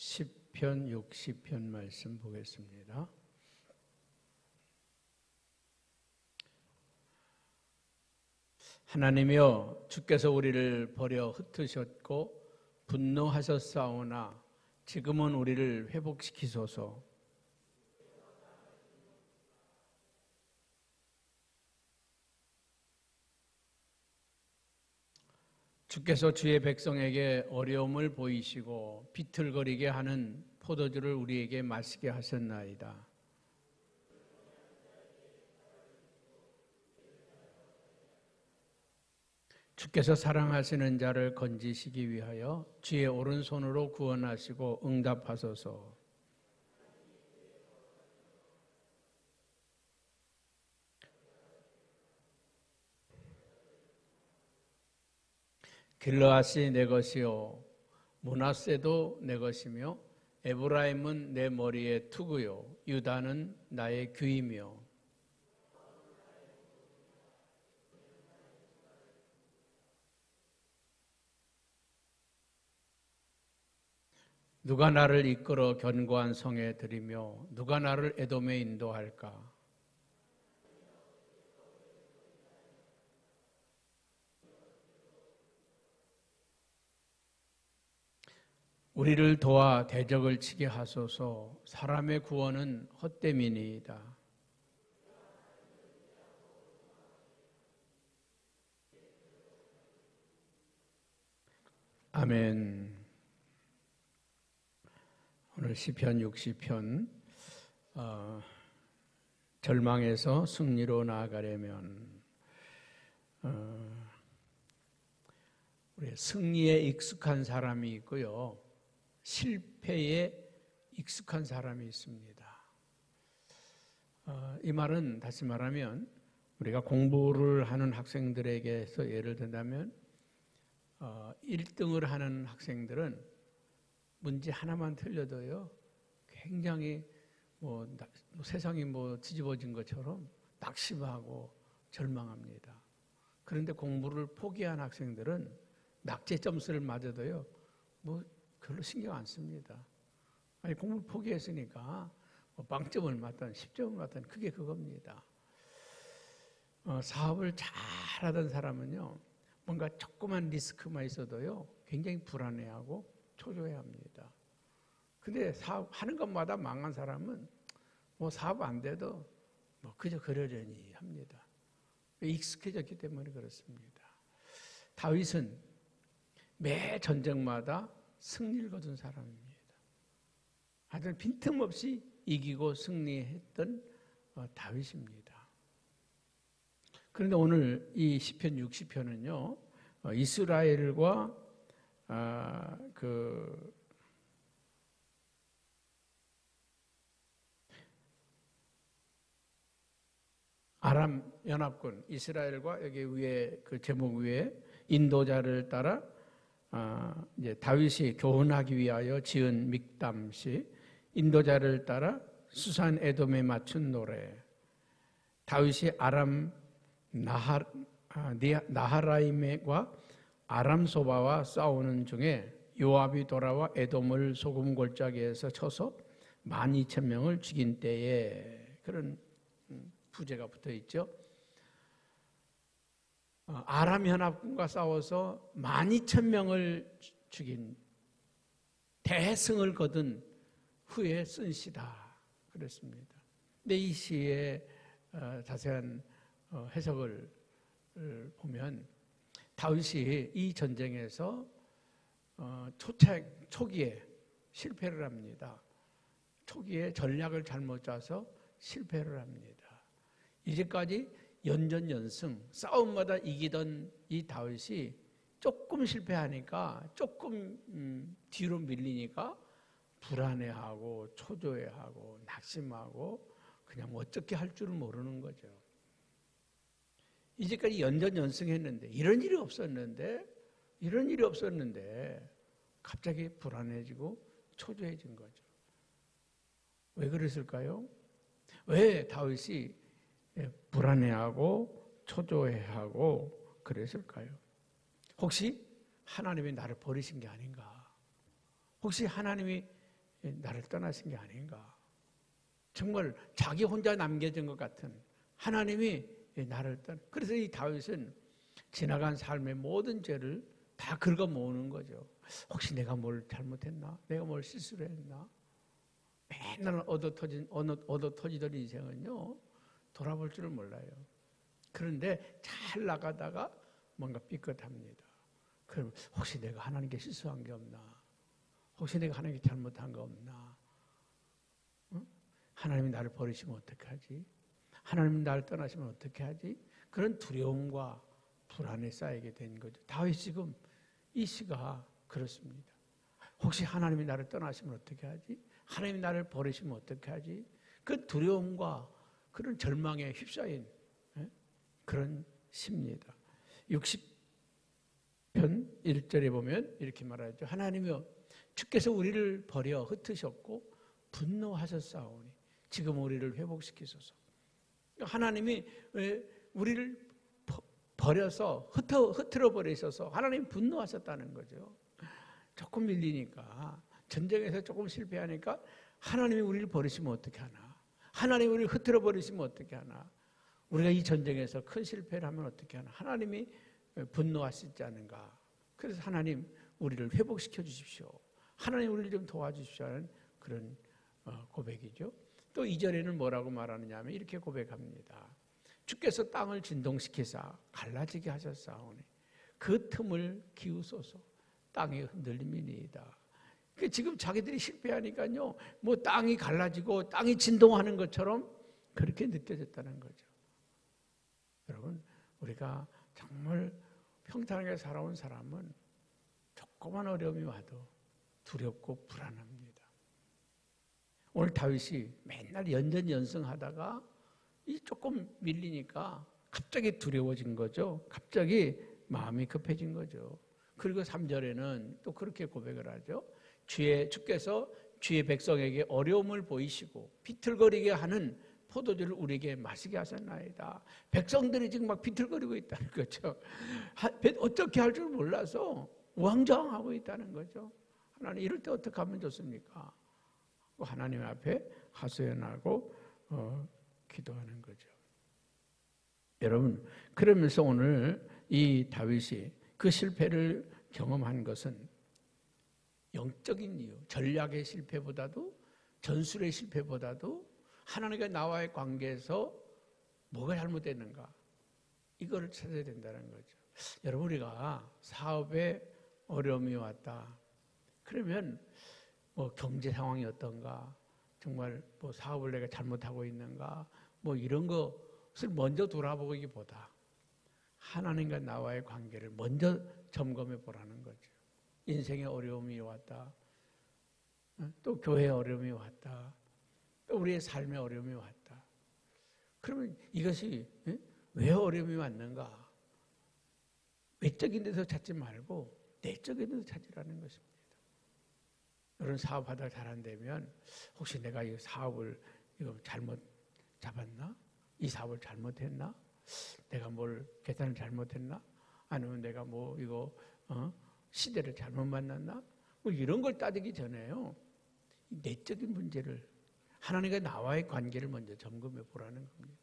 시편 60편 말씀 보겠습니다. 하나님이여, 주께서 우리를 버려 흩으셨고 분노하셨사오나 지금은 우리를 회복시키소서. 주께서 주의 백성에게 어려움을 보이시고 비틀거리게 하는 포도주를 우리에게 마시게 하셨나이다. 주께서 사랑하시는 자를 건지시기 위하여 주의 오른손으로 구원하시고 응답하소서. 길르앗이 내 것이요 므낫세도 내 것이며 에브라임은 내 머리의 투구요 유다는 나의 귀이며 누가 나를 이끌어 견고한 성에 들이며 누가 나를 에돔에 인도할까? 우리를 도와 대적을 치게 하소서. 사람의 구원은 헛됨이니이다. 아멘. 오늘 시편 60편 절망에서 승리로 나아가려면 우리 승리에 익숙한 사람이 있고요, 실패에 익숙한 사람이 있습니다. 이 말은 다시 말하면 우리가 공부를 하는 학생들에게서 예를 든다면 1등을 하는 학생들은 문제 하나만 틀려도요 굉장히 세상이 뒤집어진 것처럼 낙심하고 절망합니다. 그런데 공부를 포기한 학생들은 낙제 점수를 맞아도요 별로 신경 안 씁니다. 아니, 공부를 포기했으니까 빵점을 맞든 10점을 맞든 그게 그겁니다. 사업을 잘하던 사람은요 뭔가 조그만 리스크만 있어도요 굉장히 불안해하고 초조해합니다. 근데 사업하는 것마다 망한 사람은 사업 안 돼도 그저 그러려니 합니다. 익숙해졌기 때문에 그렇습니다. 다윗은 매 전쟁마다 승리를 거둔 사람입니다. 아주 빈틈없이 이기고 승리했던 다윗입니다. 그런데 오늘 이 시편 60편은요 이스라엘과 아람 연합군 이스라엘과 여기 위에 그 제목 위에 인도자를 따라 이제 다윗이 교훈하기 위하여 지은 믹담시, 인도자를 따라 수산 에돔에 맞춘 노래, 다윗이 아람 나하라임과 아람 소바와 싸우는 중에 요압이 돌아와 에돔을 소금 골짜기에서 쳐서 12,000명을 죽인 때에, 그런 부제가 붙어 있죠. 아람 연합군과 싸워서 12,000명을 죽인 대승을 거둔 후에 쓴 시다 그랬습니다. 근데 이 시의 자세한 해석을 보면 다윗이 이 전쟁에서 초기에 실패를 합니다. 초기에 전략을 잘못 짜서 실패를 합니다. 이제까지 연전연승 싸움마다 이기던 이 다윗이 조금 실패하니까 조금 뒤로 밀리니까 불안해하고 초조해하고 낙심하고 그냥 어떻게 할 줄을 모르는 거죠. 이제까지 연전연승했는데 이런 일이 없었는데 갑자기 불안해지고 초조해진 거죠. 왜 그랬을까요? 왜 다윗이 불안해하고 초조해하고 그랬을까요? 혹시 하나님이 나를 버리신 게 아닌가? 혹시 하나님이 나를 떠나신 게 아닌가. 정말 자기 혼자 남겨진 것 같은 하나님이 나를 떠나. 그래서 이 다윗은 지나간 삶의 모든 죄를 다 긁어 모으는 거죠. 혹시 내가 뭘 잘못했나? 내가 뭘 실수를 했나? 맨날 얻어터지던 인생은요, 돌아볼 줄을 몰라요. 그런데 잘 나가다가 뭔가 삐끗합니다. 그럼 혹시 내가 하나님께 실수한 게 없나? 혹시 내가 하나님께 잘못한 거 없나? 응? 하나님이 나를 버리시면 어떻게 하지? 하나님이 나를 떠나시면 어떻게 하지? 그런 두려움과 불안에 쌓이게 된 거죠. 다윗 지금 이 시가 그렇습니다. 혹시 하나님이 나를 떠나시면 어떻게 하지? 하나님이 나를 버리시면 어떻게 하지? 그 두려움과 그런 절망에 휩싸인 그런 시입니다. 60편 1절에 보면 이렇게 말하죠. 하나님이여 주께서 우리를 버려 흩으셨고 분노하셨사오니 지금 우리를 회복시키소서. 하나님이 우리를 버려서 흐트러 버리셔서 하나님 분노하셨다는 거죠. 조금 밀리니까, 전쟁에서 조금 실패하니까 하나님이 우리를 버리시면 어떻게 하나? 하나님이 우리를 흐트러 버리시면 어떻게 하나? 우리가 이 전쟁에서 큰 실패를 하면 어떻게 하나? 하나님이 분노하시지 않은가? 그래서 하나님 우리를 회복시켜 주십시오. 하나님 우리를 좀 도와주십시오 하는 그런 고백이죠. 또 2절에는 뭐라고 말하느냐 하면 이렇게 고백합니다. 주께서 땅을 진동시키사 갈라지게 하셨사오니 그 틈을 기우소서. 땅이 흔들림이니이다. 지금 자기들이 실패하니까요, 뭐 땅이 갈라지고 땅이 진동하는 것처럼 그렇게 느껴졌다는 거죠. 여러분, 우리가 정말 평탄하게 살아온 사람은 조그만 어려움이 와도 두렵고 불안합니다. 오늘 다윗이 맨날 연전연승하다가 이 조금 밀리니까 갑자기 두려워진 거죠. 갑자기 마음이 급해진 거죠. 그리고 3절에는 또 그렇게 고백을 하죠. 주께서 주의 백성에게 어려움을 보이시고 비틀거리게 하는 포도주를 우리에게 마시게 하셨나이다. 백성들이 지금 막 비틀거리고 있다는 거죠. 어떻게 할 줄 몰라서 우왕좌왕하고 있다는 거죠. 하나님 이럴 때 어떻게 하면 좋습니까? 하나님 앞에 하소연하고 기도하는 거죠. 여러분, 그러면서 오늘 이 다윗이 그 실패를 경험한 것은 영적인 이유, 전략의 실패보다도 전술의 실패보다도 하나님과 나와의 관계에서 뭐가 잘못됐는가, 이거를 찾아야 된다는 거죠. 여러분, 우리가 사업에 어려움이 왔다 그러면 뭐 경제 상황이 어떤가, 정말 뭐 사업을 내가 잘못하고 있는가, 뭐 이런 것을 먼저 돌아보기보다 하나님과 나와의 관계를 먼저 점검해 보라는 거죠. 인생에 어려움이 왔다, 또 교회에 어려움이 왔다, 또 우리의 삶에 어려움이 왔다. 그러면 이것이 왜 어려움이 왔는가? 외적인 데서 찾지 말고 내적인 데서 찾으라는 것입니다. 여러분, 사업하다가 잘 안 되면 혹시 내가 이 사업을 이거 잘못 잡았나? 이 사업을 잘못했나? 내가 뭘 계산을 잘못했나? 아니면 내가 뭐 이거 시대를 잘못 만났나? 뭐 이런 걸 따지기 전에요, 내적인 문제를, 하나님과 나와의 관계를 먼저 점검해 보라는 겁니다.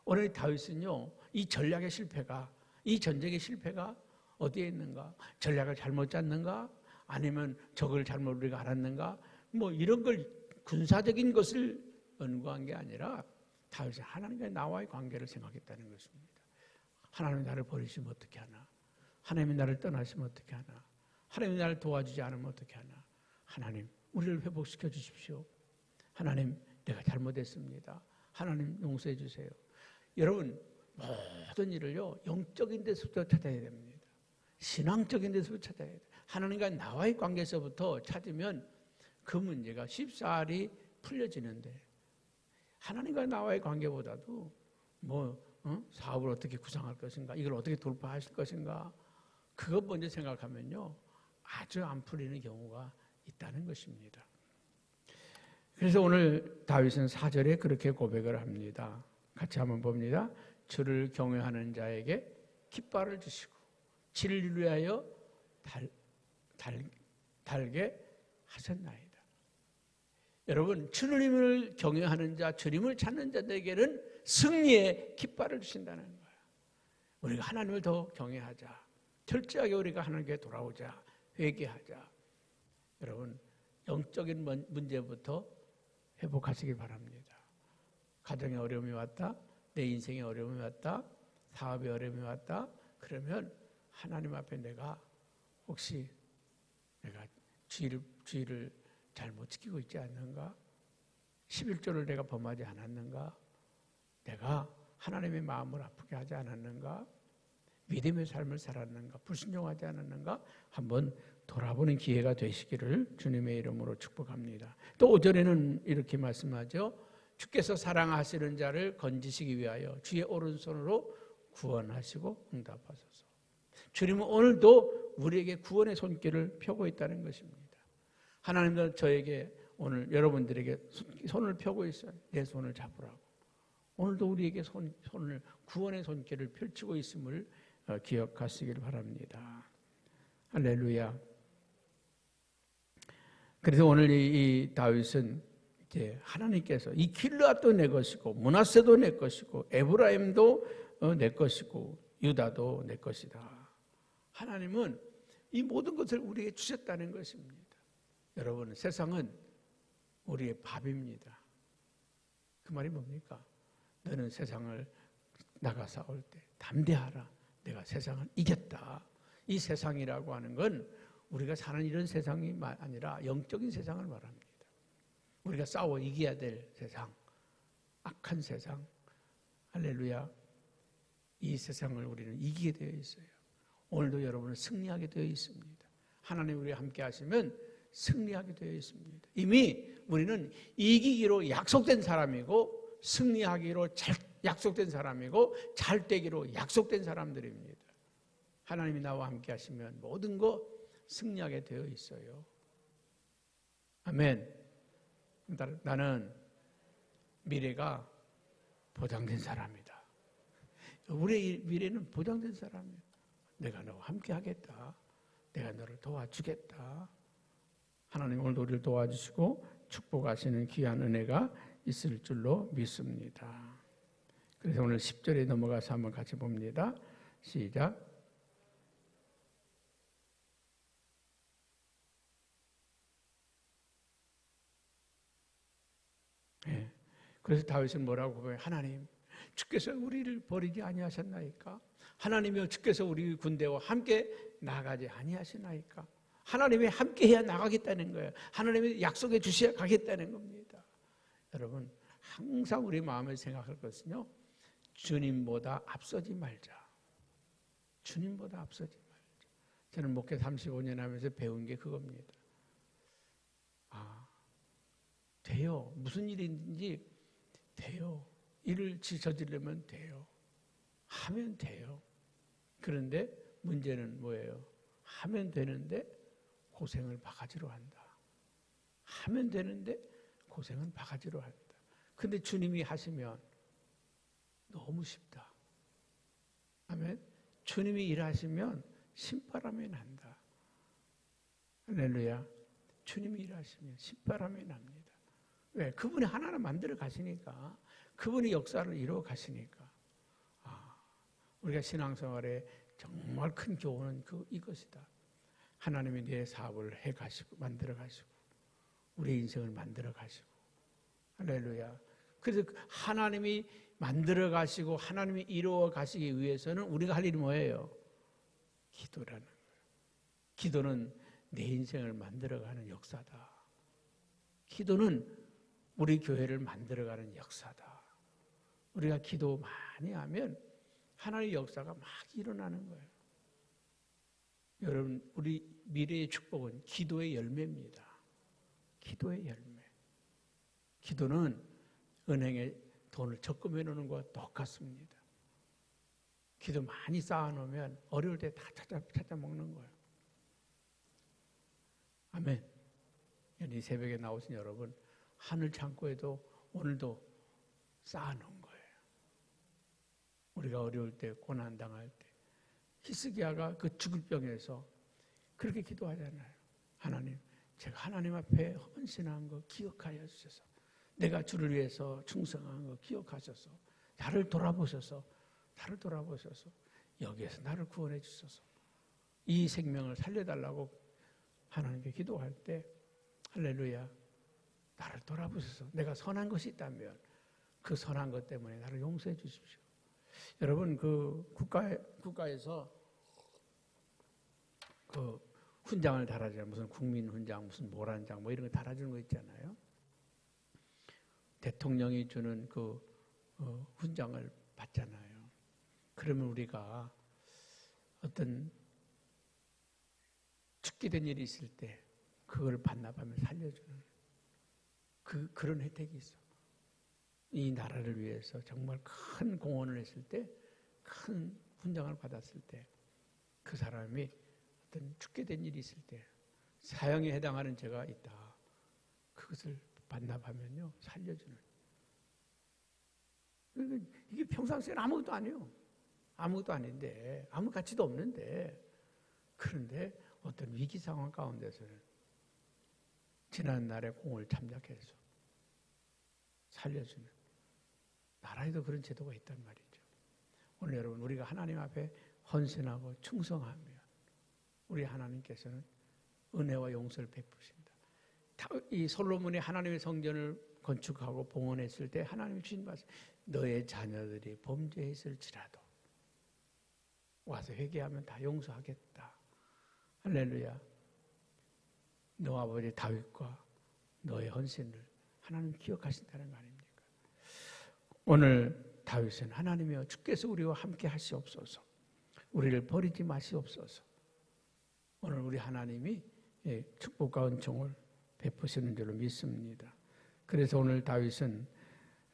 오늘 다윗은요, 이 전략의 실패가, 이 전쟁의 실패가 어디에 있는가? 전략을 잘못 짰는가? 아니면 적을 잘못 우리가 알았는가? 뭐 이런 걸, 군사적인 것을 연구한 게 아니라 다윗은 하나님과 나와의 관계를 생각했다는 것입니다. 하나님이 나를 버리시면 어떻게 하나? 하나님이 나를 떠나시면 어떻게 하나? 하나님이 나를 도와주지 않으면 어떻게 하나? 하나님, 우리를 회복시켜 주십시오. 하나님, 내가 잘못했습니다. 하나님, 용서해 주세요. 여러분, 모든 일을요, 영적인 데서부터 찾아야 됩니다. 신앙적인 데서부터 찾아야 돼요. 하나님과 나와의 관계에서부터 찾으면 그 문제가 쉽사리 풀려지는데, 하나님과 나와의 관계보다도 사업을 어떻게 구상할 것인가, 이걸 어떻게 돌파하실 것인가, 그것 먼저 생각하면요, 아주 안 풀리는 경우가 있다는 것입니다. 그래서 오늘 다윗은 4절에 그렇게 고백을 합니다. 같이 한번 봅니다. 주를 경외하는 자에게 깃발을 주시고 진리를 위하여 달게 하셨나이다. 여러분, 주님을 경외하는 자, 주님을 찾는 자들에게는 승리의 깃발을 주신다는 거예요. 우리가 하나님을 더 경외하자. 철저하게 우리가 하나님께 돌아오자. 회개하자. 여러분, 영적인 문제부터 회복하시기 바랍니다. 가정에 어려움이 왔다. 내 인생에 어려움이 왔다. 사업에 어려움이 왔다. 그러면 하나님 앞에 내가 혹시 내가 주의를 잘못 지키고 있지 않는가? 11조를 내가 범하지 않았는가? 내가 하나님의 마음을 아프게 하지 않았는가? 믿음의 삶을 살았는가? 불순종하지 않았는가? 한번 돌아보는 기회가 되시기를 주님의 이름으로 축복합니다. 또 5절에는 이렇게 말씀하죠. 주께서 사랑하시는 자를 건지시기 위하여 주의 오른손으로 구원하시고 응답하소서. 주님은 오늘도 우리에게 구원의 손길을 펴고 있다는 것입니다. 하나님도 저에게 오늘 여러분들에게 손을 펴고 있어요. 내 손을 잡으라고. 오늘도 우리에게 구원의 손길을 펼치고 있음을 기억하시길 바랍니다. 할렐루야. 그래서 오늘 이 다윗은 이제 하나님께서 이 길르앗도 내 것이고 므낫세도 내 것이고 에브라임도 내 것이고 유다도 내 것이다. 하나님은 이 모든 것을 우리에게 주셨다는 것입니다. 여러분, 세상은 우리의 밥입니다. 그 말이 뭡니까? 너는 세상을 나가 싸울 때 담대하라. 내가 세상을 이겼다. 이 세상이라고 하는 건 우리가 사는 이런 세상이 아니라 영적인 세상을 말합니다. 우리가 싸워 이겨야 될 세상, 악한 세상. 할렐루야. 이 세상을 우리는 이기게 되어 있어요. 오늘도 여러분은 승리하게 되어 있습니다. 하나님 우리와 함께 하시면 승리하게 되어 있습니다. 이미 우리는 이기기로 약속된 사람이고 승리하기로 약속된 사람이고 잘 되기로 약속된 사람들입니다. 하나님이 나와 함께 하시면 모든 거 승리하게 되어 있어요. 아멘. 나는 미래가 보장된 사람이다. 우리의 미래는 보장된 사람이야. 내가 너와 함께 하겠다. 내가 너를 도와주겠다. 하나님 오늘도 우리를 도와주시고 축복하시는 귀한 은혜가 있을 줄로 믿습니다. 그래서 오늘 10절에 넘어가서 한번 같이 봅니다. 시작. 네. 그래서 다윗은 뭐라고 보면 하나님 주께서 우리를 버리지 아니하셨나이까? 하나님이여 주께서 우리 군대와 함께 나가지 아니하시나이까? 하나님이 함께 해야 나가겠다는 거예요. 하나님이 약속해 주셔야 가겠다는 겁니다. 여러분 항상 우리 마음에 생각할 것은요. 주님보다 앞서지 말자. 주님보다 앞서지 말자. 저는 목회 35년 하면서 배운 게 그겁니다. 돼요. 무슨 일인지 돼요. 일을 저지르면 돼요. 하면 돼요. 그런데 문제는 뭐예요? 하면 되는데 고생을 바가지로 한다. 하면 되는데 고생은 바가지로 한다. 근데 주님이 하시면 너무 쉽다. 아멘. 주님이 일하시면 신바람이 난다. 할렐루야. 주님이 일하시면 신바람이 납니다. 왜? 그분이 하나를 만들어 가시니까. 그분이 역사를 이루어 가시니까. 우리가 신앙생활에 정말 큰 교훈은 이것이다. 하나님이 내 사업을 해 가시고 만들어 가시고 우리 인생을 만들어 가시고. 할렐루야. 그래서 하나님이 만들어 가시고 하나님이 이루어 가시기 위해서는 우리가 할 일이 뭐예요? 기도라는 거예요. 기도는 내 인생을 만들어가는 역사다. 기도는 우리 교회를 만들어가는 역사다. 우리가 기도 많이 하면 하나님의 역사가 막 일어나는 거예요. 여러분, 우리 미래의 축복은 기도의 열매입니다. 기도의 열매. 기도는 은행에 돈을 적금해 놓는 것과 똑같습니다. 기도 많이 쌓아놓으면 어려울 때 다 찾아 먹는 거예요. 아멘. 이 새벽에 나오신 여러분, 하늘 창고에도 오늘도 쌓아놓은 거예요. 우리가 어려울 때, 고난당할 때, 히스기야가 그 죽을 병에서 그렇게 기도하잖아요. 하나님, 제가 하나님 앞에 헌신한 거 기억하여 주셔서 내가 주를 위해서 충성한 거 기억하셔서 나를 돌아보셔서 여기에서 나를 구원해 주셔서 이 생명을 살려달라고 하나님께 기도할 때 할렐루야 나를 돌아보셔서 내가 선한 것이 있다면 그 선한 것 때문에 나를 용서해 주십시오. 여러분 그 국가에서 그 훈장을 달아줘요. 무슨 국민 훈장, 무슨 모란장 뭐 이런 거 달아주는 거 있잖아요. 대통령이 주는 그 훈장을 받잖아요. 그러면 우리가 어떤 죽게 된 일이 있을 때 그걸 반납하면 살려주는 그런 혜택이 있어. 이 나라를 위해서 정말 큰 공헌을 했을 때, 큰 훈장을 받았을 때, 그 사람이 어떤 죽게 된 일이 있을 때 사형에 해당하는 죄가 있다. 그것을 반납하면요 살려주는. 이게 평상시에는 아무것도 아니에요. 아무것도 아닌데 아무 가치도 없는데 그런데 어떤 위기 상황 가운데서는 지난 날의 공을 참작해서 살려주는 나라에도 그런 제도가 있단 말이죠. 오늘 여러분 우리가 하나님 앞에 헌신하고 충성하면 우리 하나님께서는 은혜와 용서를 베푸신다. 이 솔로몬이 하나님의 성전을 건축하고 봉헌했을 때 하나님이 주신 말씀 너의 자녀들이 범죄했을지라도 와서 회개하면 다 용서하겠다. 할렐루야. 너 아버지 다윗과 너의 헌신을 하나님 기억하신다는 거 아닙니까? 오늘 다윗은 하나님이여 주께서 우리와 함께 하시옵소서. 우리를 버리지 마시옵소서. 오늘 우리 하나님이 축복과 은총을 베푸시는 줄로 믿습니다. 그래서 오늘 다윗은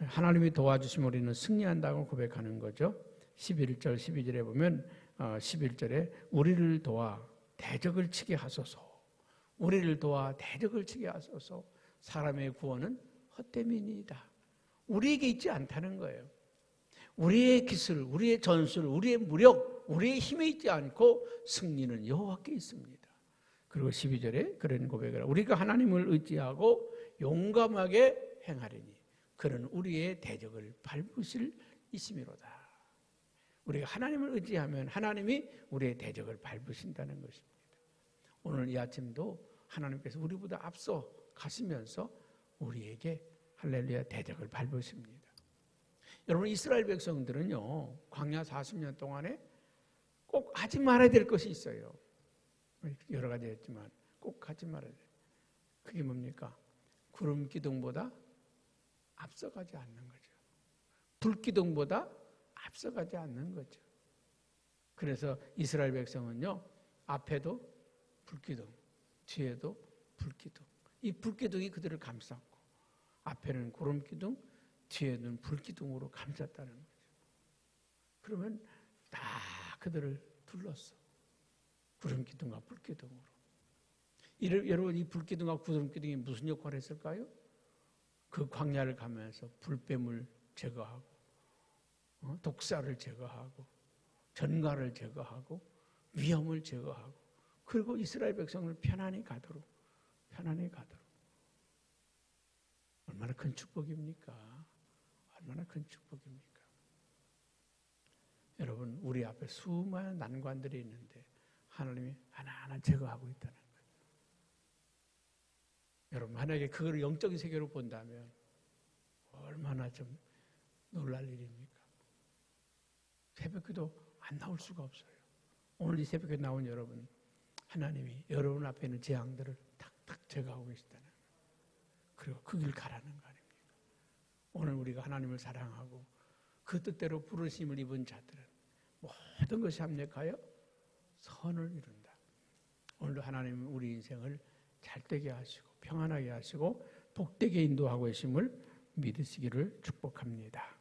하나님이 도와주시면 우리는 승리한다고 고백하는 거죠. 11절 12절에 보면 11절에 우리를 도와 대적을 치게 하소서. 우리를 도와 대적을 치게 하소서. 사람의 구원은 헛됨이니이다. 우리에게 있지 않다는 거예요. 우리의 기술, 우리의 전술, 우리의 무력, 우리의 힘에 있지 않고 승리는 여호와께 있습니다. 그리고 12절에 그런 고백을 우리가 하나님을 의지하고 용감하게 행하리니 그는 우리의 대적을 밟으실 이심이로다. 우리가 하나님을 의지하면 하나님이 우리의 대적을 밟으신다는 것입니다. 오늘 이 아침도 하나님께서 우리보다 앞서 가시면서 우리에게 할렐루야 대적을 밟으십니다. 여러분 이스라엘 백성들은요 광야 40년 동안에 꼭 하지 말아야 될 것이 있어요. 여러 가지 했지만 꼭 하지 말아야 돼요. 그게 뭡니까? 구름 기둥보다 앞서가지 않는 거죠. 불 기둥보다 앞서가지 않는 거죠. 그래서 이스라엘 백성은요 앞에도 불기둥, 뒤에도 불기둥. 이 불기둥이 그들을 감쌌고 앞에는 구름기둥, 뒤에는 불기둥으로 감쌌다는 거죠. 그러면 다 그들을 둘렀어. 구름기둥과 불기둥으로. 여러분 이 불기둥과 구름기둥이 무슨 역할을 했을까요? 그 광야를 가면서 불뱀을 제거하고 독사를 제거하고 전갈을 제거하고 위험을 제거하고 그리고 이스라엘 백성을 편안히 가도록 얼마나 큰 축복입니까? 얼마나 큰 축복입니까? 여러분 우리 앞에 수많은 난관들이 있는데 하나님이 하나하나 제거하고 있다는 거예요. 여러분 만약에 그걸 영적인 세계로 본다면 얼마나 좀 놀랄 일입니까? 새벽기도 안 나올 수가 없어요. 오늘 이 새벽에 나온 여러분 하나님이 여러분 앞에 있는 재앙들을 탁탁 제거하고 계시다는 거예요. 그리고 그 길 가라는 거 아닙니까? 오늘 우리가 하나님을 사랑하고 그 뜻대로 부르심을 입은 자들은 모든 것이 합력하여 선을 이룬다. 오늘도 하나님은 우리 인생을 잘되게 하시고 평안하게 하시고 복되게 인도하고 계심을 믿으시기를 축복합니다.